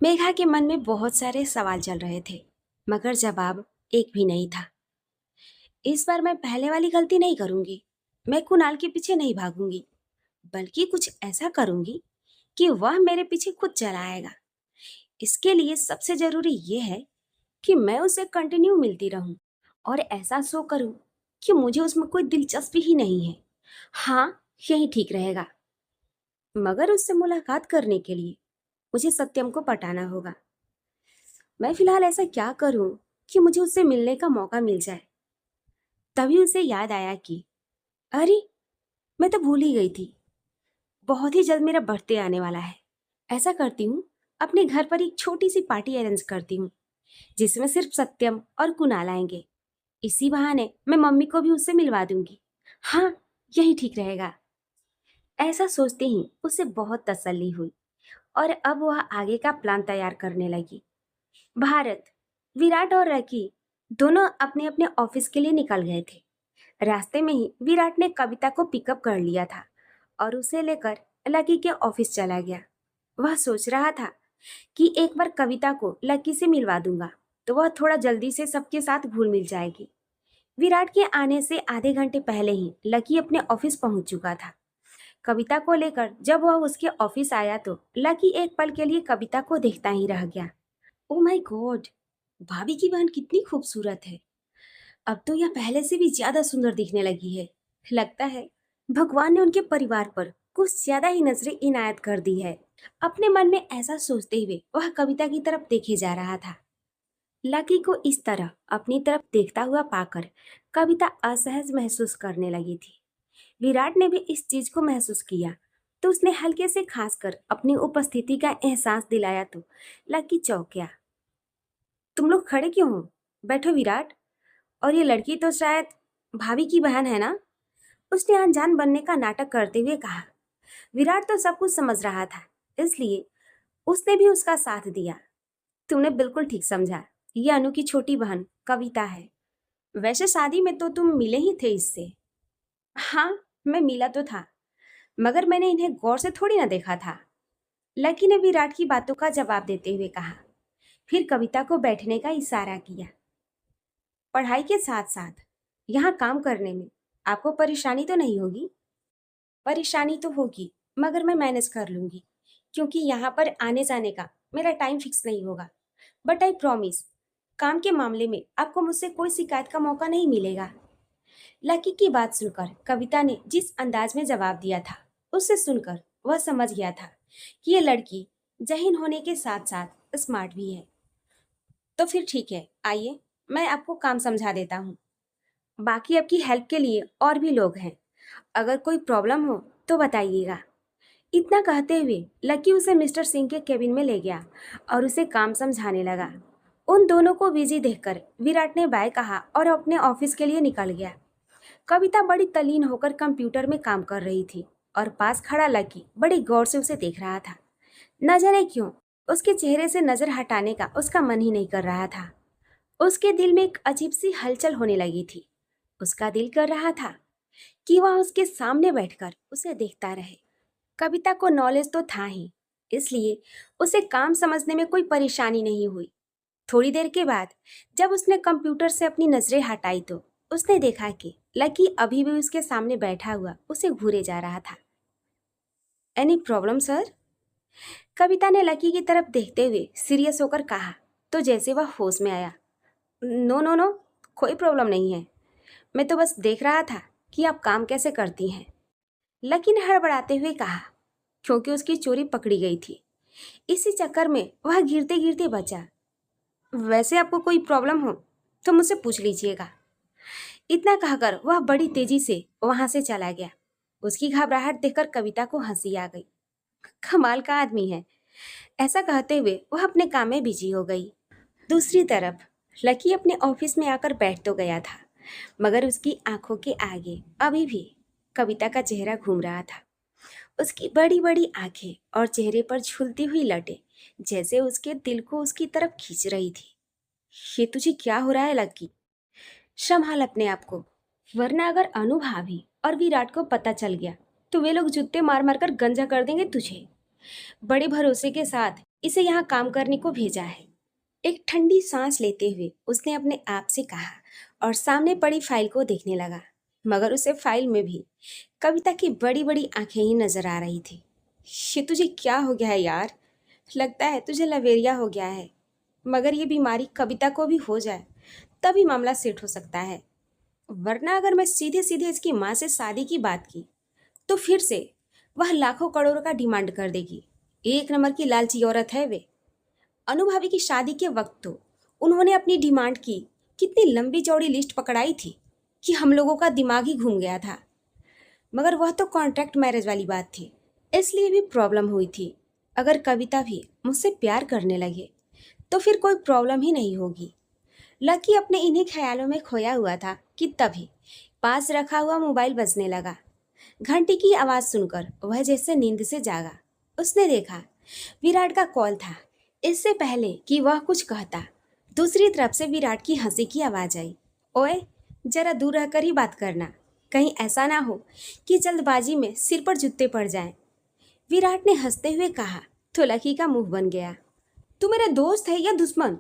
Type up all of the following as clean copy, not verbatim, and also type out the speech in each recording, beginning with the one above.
मेघा के मन में बहुत सारे सवाल चल रहे थे, मगर जवाब एक भी नहीं था। इस बार मैं पहले वाली गलती नहीं करूंगी। मैं कुणाल के पीछे नहीं भागूंगी, बल्कि कुछ ऐसा करूंगी कि वह मेरे पीछे खुद चला आएगा। इसके लिए सबसे जरूरी यह है कि मैं उसे कंटिन्यू मिलती रहूं और ऐसा शो करूं कि मुझे उसमें कोई दिलचस्पी ही नहीं है। हाँ, यही ठीक रहेगा। मगर उससे मुलाकात करने के लिए मुझे सत्यम को पटाना होगा। मैं फिलहाल ऐसा क्या करूं कि मुझे उससे मिलने का मौका मिल जाए। तभी उसे याद आया कि अरे, मैं तो भूल ही गई थी। बहुत ही जल्द मेरा बर्थडे आने वाला है। ऐसा करती हूँ, अपने घर पर एक छोटी सी पार्टी अरेंज करती हूँ जिसमें सिर्फ सत्यम और कुणाल आएंगे। इसी बहाने मैं मम्मी को भी उससे मिलवा दूंगी। हाँ, यही ठीक रहेगा। ऐसा सोचते ही उसे बहुत तसल्ली हुई और अब वह आगे का प्लान तैयार करने लगी। भारत, विराट और रकी दोनों अपने अपने ऑफिस के लिए निकल गए थे। रास्ते में ही विराट ने कविता को पिकअप कर लिया था और उसे लेकर लकी के ऑफिस चला गया। वह सोच रहा था कि एक बार कविता को लकी से मिलवा दूंगा तो वह थोड़ा जल्दी से सबके साथ घुल मिल जाएगी। विराट के आने से आधे घंटे पहले ही लकी अपने ऑफिस पहुंच चुका था। कविता को लेकर जब वह उसके ऑफिस आया तो लकी एक पल के लिए कविता को देखता ही रह गया। ओ माय गॉड, भाभी की बहन कितनी खूबसूरत है। अब तो यह पहले से भी ज्यादा सुंदर दिखने लगी है। लगता है भगवान ने उनके परिवार पर कुछ ज्यादा ही नजरें इनायत कर दी है। अपने मन में ऐसा सोचते हुए वह कविता की तरफ देखे जा रहा था। लकी को इस तरह अपनी तरफ देखता हुआ पाकर कविता असहज महसूस करने लगी थी। विराट ने भी इस चीज को महसूस किया तो उसने हल्के से खांसकर अपनी उपस्थिति का एहसास दिलाया तो लकी चौंक गया। तुम लोग खड़े क्यों हो? बैठो विराट। और ये लड़की तो शायद भाभी की बहन है ना? उसने अनजान बनने का नाटक करते हुए कहा। विराट तो सब कुछ समझ रहा था, इसलिए उसने भी उसका साथ दिया। तुमने बिल्कुल ठीक समझा, ये अनु की छोटी बहन कविता है। वैसे शादी में तो तुम मिले ही थे इससे। हाँ, मैं मिला तो था, मगर मैंने इन्हें गौर से थोड़ी ना देखा था। लकी ने विराट की बातों का जवाब देते हुए कहा। फिर कविता को बैठने का इशारा किया। पढ़ाई के साथ साथ यहाँ काम करने में आपको परेशानी तो नहीं होगी? परेशानी तो होगी, मगर मैं मैनेज कर लूंगी, क्योंकि यहाँ पर आने जाने का मेरा टाइम फिक्स नहीं होगा। बट आई प्रॉमिस, काम के मामले में आपको मुझसे कोई शिकायत का मौका नहीं मिलेगा। लकी की बात सुनकर कविता ने जिस अंदाज में जवाब दिया था, उससे सुनकर वह समझ गया था कि ये लड़की जहीन होने के साथ साथ स्मार्ट भी है। तो फिर ठीक है, आइए मैं आपको काम समझा देता हूँ। बाकी आपकी हेल्प के लिए और भी लोग हैं। अगर कोई प्रॉब्लम हो तो बताइएगा। इतना कहते हुए लकी उसे मिस्टर सिंह के केबिन में ले गया और उसे काम समझाने लगा। उन दोनों को बिजी देखकर विराट ने बाय कहा और अपने ऑफिस के लिए निकल गया। कविता बड़ी तल्लीन होकर कंप्यूटर में काम कर रही थी और पास खड़ा लकी बड़ी गौर से उसे देख रहा था। न जाने क्यों उसके चेहरे से नजर हटाने का उसका मन ही नहीं कर रहा था। उसके दिल में एक अजीब सी हलचल होने लगी थी। उसका दिल कर रहा था कि वह उसके सामने बैठकर उसे देखता रहे। कविता को नॉलेज तो था ही, इसलिए उसे काम समझने में कोई परेशानी नहीं हुई। थोड़ी देर के बाद जब उसने कंप्यूटर से अपनी नजरें हटाई तो उसने देखा कि लकी अभी भी उसके सामने बैठा हुआ उसे घूरे जा रहा था। Any problem sir? कविता ने लकी की तरफ देखते हुए सीरियस होकर कहा तो जैसे वह होश में आया। नो नो नो, कोई प्रॉब्लम नहीं है। मैं तो बस देख रहा था कि आप काम कैसे करती हैं। लकी ने हड़बड़ाते हुए कहा, क्योंकि उसकी चोरी पकड़ी गई थी। इसी चक्कर में वह गिरते गिरते बचा। वैसे आपको कोई प्रॉब्लम हो तो मुझसे पूछ लीजिएगा। इतना कहकर वह बड़ी तेजी से वहां से चला गया। उसकी घबराहट देखकर कविता को हंसी आ गई। कमाल का आदमी है। ऐसा कहते हुए वह अपने काम में बिजी हो गई। दूसरी तरफ लकी अपने ऑफिस में आकर बैठ तो गया था, मगर उसकी आंखों के आगे अभी भी कविता का चेहरा घूम रहा था। उसकी बड़ी बड़ी आंखें और चेहरे पर झूलती हुई लटें जैसे उसके दिल को उसकी तरफ खींच रही थी। ये तुझे क्या हो रहा है लकी? संभाल अपने आप को, वरना अगर अनु भाभी और विराट को पता चल गया तो वे लोग जूते मार मार कर गंजा कर देंगे तुझे। बड़े भरोसे के साथ इसे यहाँ काम करने को भेजा है। एक ठंडी सांस लेते हुए उसने अपने आप से कहा और सामने पड़ी फाइल को देखने लगा। मगर उसे फाइल में भी कविता की बड़ी बड़ी आंखें ही नजर आ रही थी। ये तुझे क्या हो गया है यार? लगता है तुझे लवेरिया हो गया है। मगर ये बीमारी कविता को भी हो जाए तभी मामला सेट हो सकता है, वरना अगर मैं सीधे सीधे इसकी माँ से शादी की बात की तो फिर से वह लाखों करोड़ों का डिमांड कर देगी। एक नंबर की लालची औरत है वे। अनुभवी की शादी के वक्त तो उन्होंने अपनी डिमांड की कितनी लंबी चौड़ी लिस्ट पकड़ाई थी कि हम लोगों का दिमाग ही घूम गया था। मगर वह तो कॉन्ट्रैक्ट मैरिज वाली बात थी, इसलिए भी प्रॉब्लम हुई थी। अगर कविता भी मुझसे प्यार करने लगे तो फिर कोई प्रॉब्लम ही नहीं होगी। लकी अपने इन्हीं ख्यालों में खोया हुआ था कि तभी पास रखा हुआ मोबाइल बजने लगा। घंटी की आवाज़ सुनकर वह जैसे नींद से जागा। उसने देखा विराट का कॉल था। इससे पहले कि वह कुछ कहता, दूसरी तरफ से विराट की हंसी की आवाज़ आई। ओए, जरा दूर रहकर ही बात करना, कहीं ऐसा ना हो कि जल्दबाजी में सिर पर जूते पड़ जाएं। विराट ने हंसते हुए कहा तो लकी का मुंह बन गया। तू मेरा दोस्त है या दुश्मन?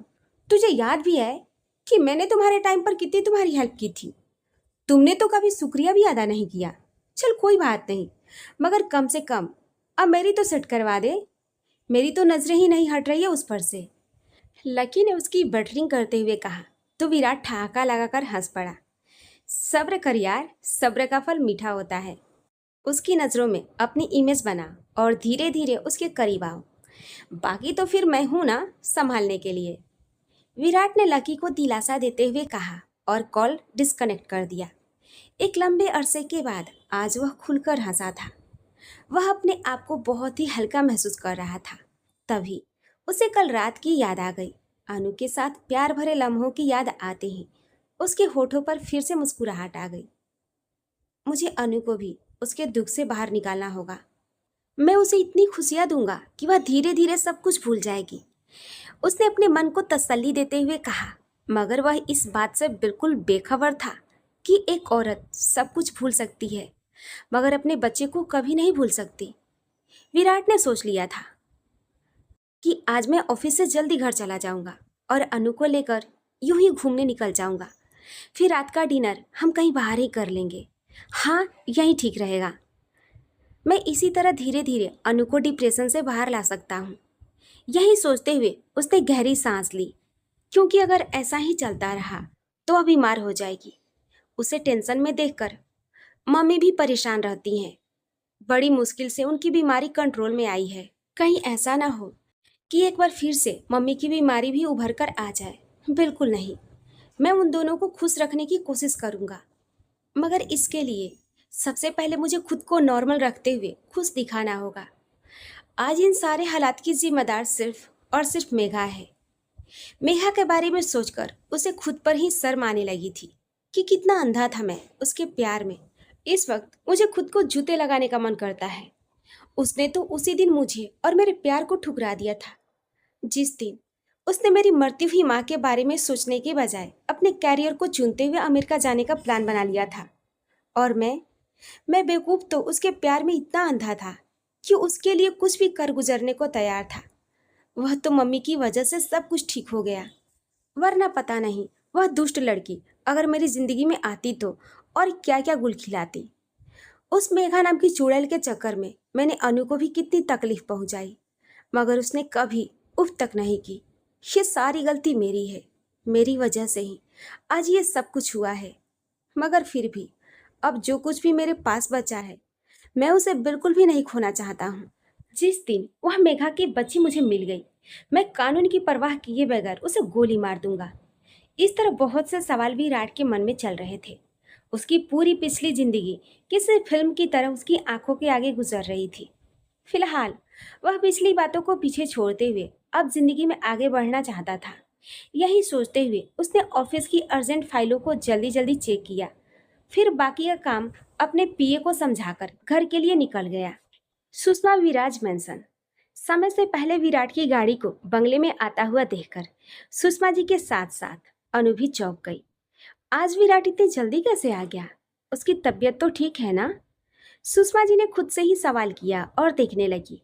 तुझे याद भी है कि मैंने तुम्हारे टाइम पर कितनी तुम्हारी हेल्प की थी? तुमने तो कभी शुक्रिया भी अदा नहीं किया। चल कोई बात नहीं, मगर कम से कम अब मेरी तो सेट करवा दे। मेरी तो नजरें ही नहीं हट रही है उस पर से। लकी ने उसकी बटरिंग करते हुए कहा तो विराट ठहाका लगाकर हंस पड़ा। सब्र कर यार, सब्र का फल मीठा होता है। उसकी नज़रों में अपनी इमेज बना और धीरे धीरे उसके करीब आओ। बाकी तो फिर मैं हूं ना संभालने के लिए। विराट ने लकी को दिलासा देते हुए कहा और कॉल डिस्कनेक्ट कर दिया। एक लंबे अरसे के बाद आज वह खुलकर हंसा था। वह अपने आप को बहुत ही हल्का महसूस कर रहा था। तभी उसे कल रात की याद आ गई। अनु के साथ प्यार भरे लम्हों की याद आते ही उसके होठों पर फिर से मुस्कुराहट आ गई। मुझे अनु को भी उसके दुख से बाहर निकालना होगा। मैं उसे इतनी खुशियां दूंगा कि वह धीरे धीरे सब कुछ भूल जाएगी। उसने अपने मन को तसल्ली देते हुए कहा, मगर वह इस बात से बिल्कुल बेखबर था कि एक औरत सब कुछ भूल सकती है मगर अपने बच्चे को कभी नहीं भूल सकती। विराट ने सोच लिया था कि आज मैं ऑफिस से जल्दी घर चला जाऊंगा और अनु को लेकर यूं ही घूमने निकल जाऊंगा। फिर रात का डिनर हम कहीं बाहर ही कर लेंगे। हाँ, यही ठीक रहेगा। मैं इसी तरह धीरे धीरे अनु को डिप्रेशन से बाहर ला सकता हूँ। यही सोचते हुए उसने गहरी सांस ली, क्योंकि अगर ऐसा ही चलता रहा तो वह बीमार हो जाएगी। उसे टेंशन में देखकर मम्मी भी परेशान रहती हैं। बड़ी मुश्किल से उनकी बीमारी कंट्रोल में आई है। कहीं ऐसा ना हो कि एक बार फिर से मम्मी की बीमारी भी उभर कर आ जाए। बिल्कुल नहीं, मैं उन दोनों को खुश रखने की कोशिश करूँगा। मगर इसके लिए सबसे पहले मुझे खुद को नॉर्मल रखते हुए खुश दिखाना होगा। आज इन सारे हालात की जिम्मेदार सिर्फ और सिर्फ मेघा है। मेघा के बारे में सोचकर उसे खुद पर ही शर्म आने लगी थी कि कितना अंधा था मैं उसके प्यार में। इस वक्त मुझे खुद को जूते लगाने का मन करता है। उसने तो उसी दिन मुझे और मेरे प्यार को ठुकरा दिया था, जिस दिन उसने मेरी मरती हुई माँ के बारे में सोचने के बजाय अपने कैरियर को चुनते हुए अमेरिका जाने का प्लान बना लिया था। और मैं बेवकूफ़ तो उसके प्यार में इतना अंधा था कि उसके लिए कुछ भी कर गुजरने को तैयार था। वह तो मम्मी की वजह से सब कुछ ठीक हो गया, वरना पता नहीं वह दुष्ट लड़की अगर मेरी जिंदगी में आती तो और क्या क्या गुल खिलाती। उस मेघा नाम की चुड़ैल के चक्कर में मैंने अनु को भी कितनी तकलीफ पहुंचाई, मगर उसने कभी उफ तक नहीं की। ये सारी गलती मेरी है, मेरी वजह से ही आज ये सब कुछ हुआ है। मगर फिर भी अब जो कुछ भी मेरे पास बचा है मैं उसे बिल्कुल भी नहीं खोना चाहता हूँ। जिस दिन वह मेघा की बच्ची मुझे मिल गई, मैं कानून की परवाह किए बगैर उसे गोली मार दूंगा। इस तरह बहुत से सवाल विराट के मन में चल रहे थे। उसकी पूरी पिछली जिंदगी किसी फिल्म की तरह उसकी आंखों के आगे गुजर रही थी। फिलहाल वह पिछली बातों को पीछे छोड़ते हुए अब जिंदगी में आगे बढ़ना चाहता था। यही सोचते हुए उसने ऑफिस की अर्जेंट फाइलों को जल्दी जल्दी चेक किया। फिर बाकी का काम अपने पीए को समझाकर घर के लिए निकल गया। सुषमा विराज मैंसन। समय से पहले विराट की गाड़ी को बंगले में आता हुआ देखकर सुषमा जी के साथ साथ अनु भी चौंक गई। आज विराट इतनी जल्दी कैसे आ गया? उसकी तबीयत तो ठीक है ना? सुषमा जी ने खुद से ही सवाल किया और देखने लगी।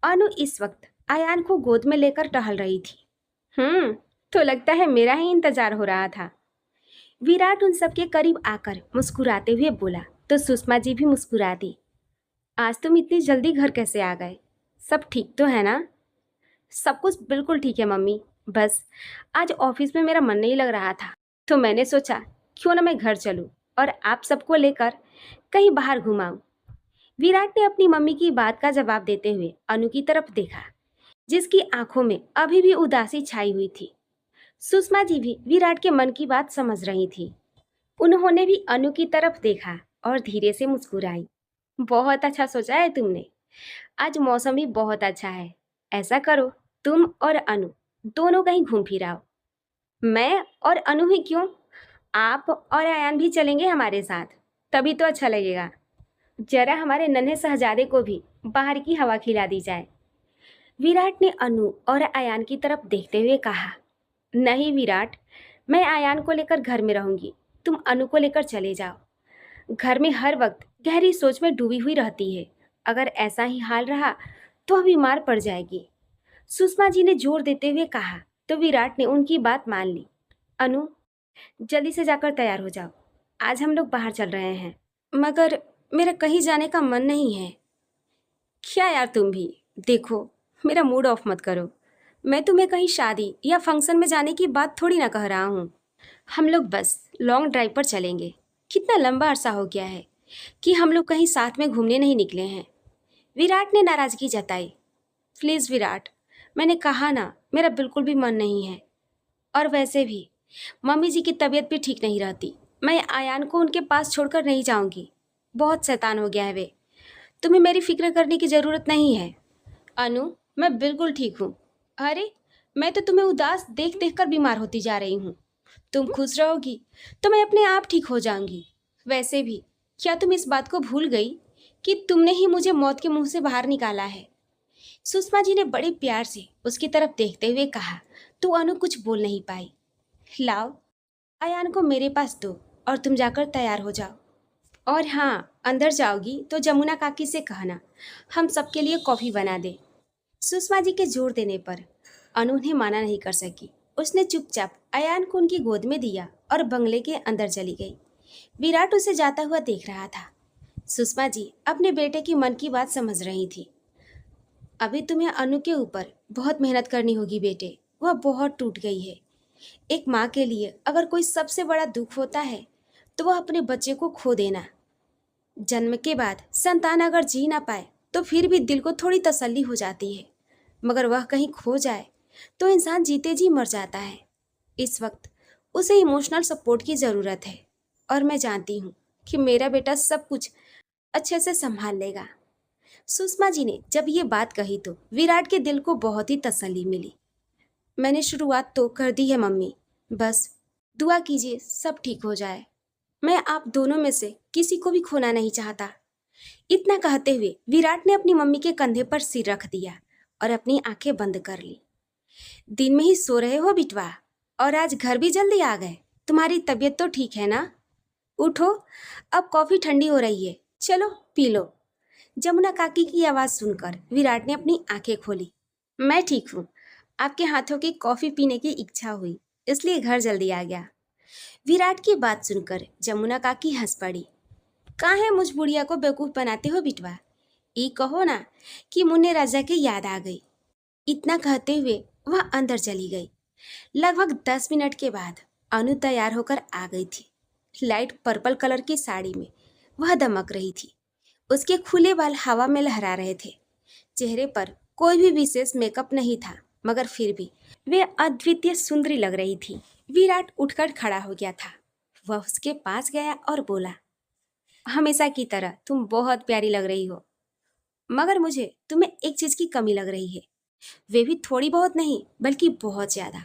अनु इस वक्त आयान को गोद में लेकर टहल रही थी। हम्म, तो लगता है मेरा ही इंतजार हो रहा था। विराट उन सबके करीब आकर मुस्कुराते हुए बोला तो सुषमा जी भी मुस्कुरा दी। आज तुम इतनी जल्दी घर कैसे आ गए? सब ठीक तो है ना? सब कुछ बिल्कुल ठीक है मम्मी। बस आज ऑफिस में मेरा मन नहीं लग रहा था, तो मैंने सोचा क्यों ना मैं घर चलूं और आप सबको लेकर कहीं बाहर घुमाऊं। विराट ने अपनी मम्मी की बात का जवाब देते हुए अनु की तरफ देखा, जिसकी आंखों में अभी भी उदासी छाई हुई थी। सुषमा जी भी विराट के मन की बात समझ रही थी। उन्होंने भी अनु की तरफ देखा और धीरे से मुस्कुराई। बहुत अच्छा सोचा है तुमने। आज मौसम भी बहुत अच्छा है। ऐसा करो, तुम और अनु दोनों कहीं घूम फिर आओ। मैं और अनु ही क्यों, आप और अयान भी चलेंगे हमारे साथ, तभी तो अच्छा लगेगा। जरा हमारे नन्हे शहजादे को भी बाहर की हवा खिला दी जाए। विराट ने अनु और अयान की तरफ देखते हुए कहा। नहीं विराट, मैं अयान को लेकर घर में रहूंगी, तुम अनु को लेकर चले जाओ। घर में हर वक्त गहरी सोच में डूबी हुई रहती है। अगर ऐसा ही हाल रहा तो वह बीमार पड़ जाएगी। सुषमा जी ने जोर देते हुए कहा तो विराट ने उनकी बात मान ली। अनु, जल्दी से जाकर तैयार हो जाओ, आज हम लोग बाहर चल रहे हैं। मगर मेरा कहीं जाने का मन नहीं है। क्या यार तुम भी, देखो मेरा मूड ऑफ मत करो। मैं तुम्हें कहीं शादी या फंक्शन में जाने की बात थोड़ी ना कह रहा हूँ। हम लोग बस लॉन्ग ड्राइव पर चलेंगे। कितना लंबा अरसा हो गया है कि हम लोग कहीं साथ में घूमने नहीं निकले हैं। विराट ने नाराजगी जताई। प्लीज़ विराट, मैंने कहा ना, मेरा बिल्कुल भी मन नहीं है। और वैसे भी मम्मी जी की तबीयत भी ठीक नहीं रहती। मैं आयान को उनके पास छोड़कर नहीं जाऊंगी। बहुत शैतान हो गया है वे। तुम्हें मेरी फिक्र करने की ज़रूरत नहीं है। अनु, मैं बिल्कुल ठीक हूँ। अरे, मैं तो तुम्हें उदास देख देख कर बीमार होती जा रही हूँ। तुम खुश रहोगी तो मैं अपने आप ठीक हो जाऊंगी। वैसे भी क्या तुम इस बात को भूल गई कि तुमने ही मुझे मौत के मुंह से बाहर निकाला है? सुषमा जी ने बड़े प्यार से उसकी तरफ देखते हुए कहा तो अनु कुछ बोल नहीं पाई। लाओ, अयान को मेरे पास दो और तुम जाकर तैयार हो जाओ। और हाँ, अंदर जाओगी तो जमुना काकी से कहना हम सबके लिए कॉफ़ी बना दे। सुषमा जी के जोर देने पर अनु ने माना नहीं कर सकी। उसने चुपचाप अयान को उनकी गोद में दिया और बंगले के अंदर चली गई। विराट उसे जाता हुआ देख रहा था। सुषमा जी अपने बेटे की मन की बात समझ रही थी। अभी तुम्हें अनु के ऊपर बहुत मेहनत करनी होगी बेटे, वह बहुत टूट गई है। एक माँ के लिए अगर कोई सबसे बड़ा दुख होता है तो वह अपने बच्चे को खो देना। जन्म के बाद संतान अगर जी ना पाए तो फिर भी दिल को थोड़ी तसल्ली हो जाती है, मगर वह कहीं खो जाए तो इंसान जीते जी मर जाता है। इस वक्त उसे इमोशनल सपोर्ट की ज़रूरत है और मैं जानती हूँ कि मेरा बेटा सब कुछ अच्छे से संभाल लेगा। सुषमा जी ने जब ये बात कही तो विराट के दिल को बहुत ही तसल्ली मिली। मैंने शुरुआत तो कर दी है मम्मी, बस दुआ कीजिए सब ठीक हो जाए। मैं आप दोनों में से किसी को भी खोना नहीं चाहता। इतना कहते हुए विराट ने अपनी मम्मी के कंधे पर सिर रख दिया और अपनी आंखें बंद कर ली। दिन में ही सो रहे हो बिटवा, और आज घर भी जल्दी आ गए। तुम्हारी तबीयत तो ठीक है ना? उठो, अब कॉफ़ी ठंडी हो रही है, चलो पी लो। जमुना काकी की आवाज़ सुनकर विराट ने अपनी आंखें खोली। मैं ठीक हूँ, आपके हाथों की कॉफ़ी पीने की इच्छा हुई, इसलिए घर जल्दी आ गया। विराट की बात सुनकर जमुना काकी हंस पड़ी। कहाँ है मुझ बुढ़िया को बेवकूफ़ बनाते हो बिटवा? ई कहो ना कि मुन्ने राजा की याद आ गई। इतना कहते हुए वह अंदर चली गई। लगभग 10 मिनट के बाद अनु तैयार होकर आ गई थी। लाइट पर्पल कलर की साड़ी में वह दमक रही थी। उसके खुले बाल हवा में लहरा रहे थे। चेहरे पर कोई भी विशेष मेकअप नहीं था, मगर फिर भी वे अद्वितीय सुंदरी लग रही थी। विराट उठकर खड़ा हो गया था। वह उसके पास गया और बोला, हमेशा की तरह तुम बहुत प्यारी लग रही हो, मगर मुझे तुम्हें एक चीज की कमी लग रही है, वे भी थोड़ी बहुत नहीं बल्कि बहुत ज्यादा।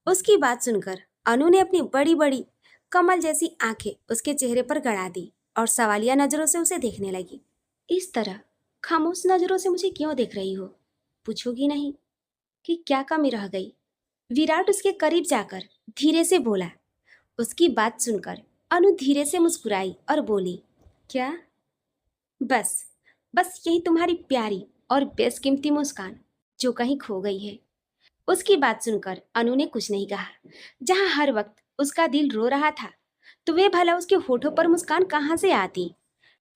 उसकी बात सुनकर अनु ने अपनी बड़ी बड़ी कमल जैसी आंखें उसके चेहरे पर गड़ा दी और सवालिया नजरों से उसे देखने लगी। इस तरह खामोश नजरों से मुझे क्यों देख रही हो? पूछोगी नहीं कि क्या कमी रह गई? विराट उसके करीब जाकर धीरे से बोला। उसकी बात सुनकर अनु धीरे से मुस्कुराई और बोली, क्या? बस बस यही तुम्हारी प्यारी और बेशकीमती मुस्कान जो कहीं खो गई है। उसकी बात सुनकर अनु ने कुछ नहीं कहा। जहां हर वक्त उसका दिल रो रहा था, तो वे भला उसके होठों पर मुस्कान कहाँ से आती।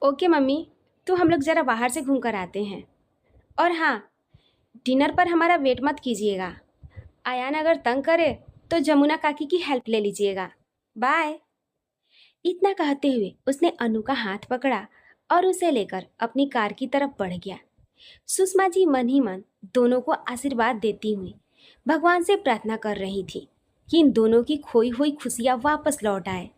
ओके मम्मी, तो हम लोग जरा बाहर से घूम कर आते हैं। और हाँ, डिनर पर हमारा वेट मत कीजिएगा। आयान अगर तंग करे तो जमुना काकी की हेल्प ले लीजिएगा। बाय। इतना कहते हुए उसने अनु का हाथ पकड़ा और उसे लेकर अपनी कार की तरफ बढ़ गया। सुषमा जी मन ही मन दोनों को आशीर्वाद देती हुई भगवान से प्रार्थना कर रही थी कि इन दोनों की खोई हुई खुशियां वापस लौट आए।